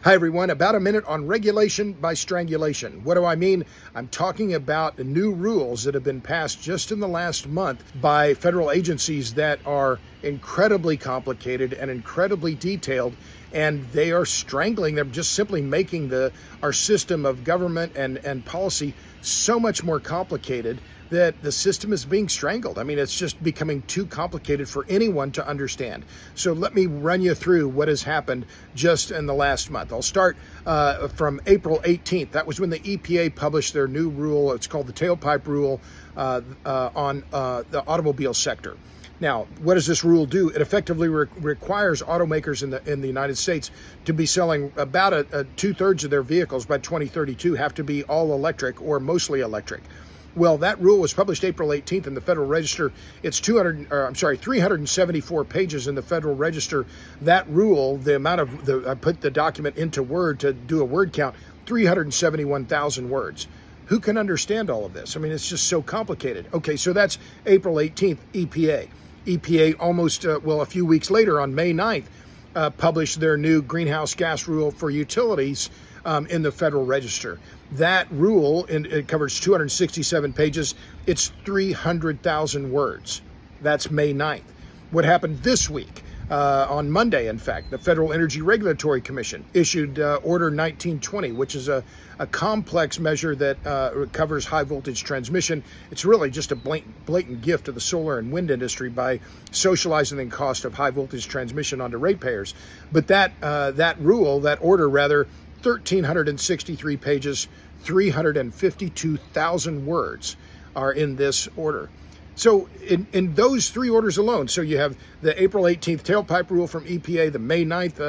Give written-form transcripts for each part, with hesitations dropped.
Hi everyone, about a minute on regulation by strangulation. What do I mean? I'm talking about the new rules that have been passed just in the last month by federal agencies that are incredibly complicated and incredibly detailed, and they are strangling them, just simply making our system of government and policy so much more complicated that the system is being strangled. I mean, it's just becoming too complicated for anyone to understand. So let me run you through what has happened just in the last month. I'll start from April 18th. That was when the EPA published their new rule. It's called the tailpipe rule on the automobile sector. Now, what does this rule do? It effectively requires automakers in the United States to be selling about 2/3 of their vehicles by 2032 have to be all electric or mostly electric. Well, that rule was published April 18th in the Federal Register. It's 374 pages in the Federal Register. That rule, I put the document into Word to do a word count, 371,000 words. Who can understand all of this? I mean, it's just so complicated. Okay, so that's April 18th, EPA. EPA almost, a few weeks later on May 9th, published their new greenhouse gas rule for utilities in the Federal Register. That rule, it covers 267 pages. It's 300,000 words. That's May 9th. What happened this week? On Monday, in fact, the Federal Energy Regulatory Commission issued Order 1920, which is a complex measure that covers high voltage transmission. It's really just a blatant gift to the solar and wind industry by socializing the cost of high voltage transmission onto ratepayers. But that order, 1,363 pages, 352,000 words are in this order. So in those three orders alone, so you have the April 18th tailpipe rule from EPA, the May 9th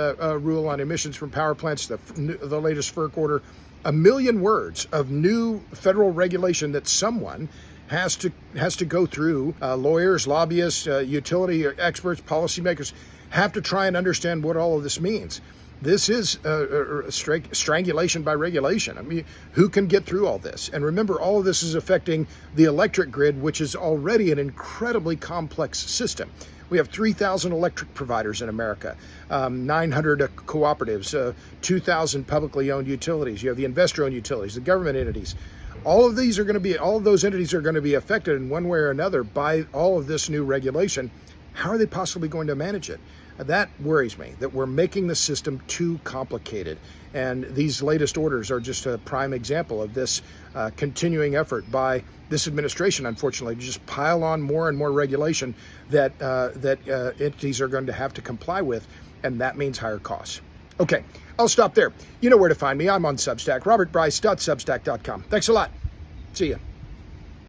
rule on emissions from power plants, the latest FERC order, 1 million words of new federal regulation that someone has to go through. Lawyers, lobbyists, utility experts, policymakers have to try and understand what all of this means. This is strangulation by regulation. I mean, who can get through all this? And remember, all of this is affecting the electric grid, which is already an incredibly complex system. We have 3,000 electric providers in America, 900 cooperatives, 2,000 publicly owned utilities. You have the investor-owned utilities, the government entities. All of those entities are going to be affected in one way or another by all of this new regulation. How are they possibly going to manage it? That worries me, that we're making the system too complicated. And these latest orders are just a prime example of this continuing effort by this administration, unfortunately, to just pile on more and more regulation that entities are going to have to comply with, and that means higher costs. Okay, I'll stop there. You know where to find me. I'm on Substack, robertbryce.substack.com. Thanks a lot. See ya.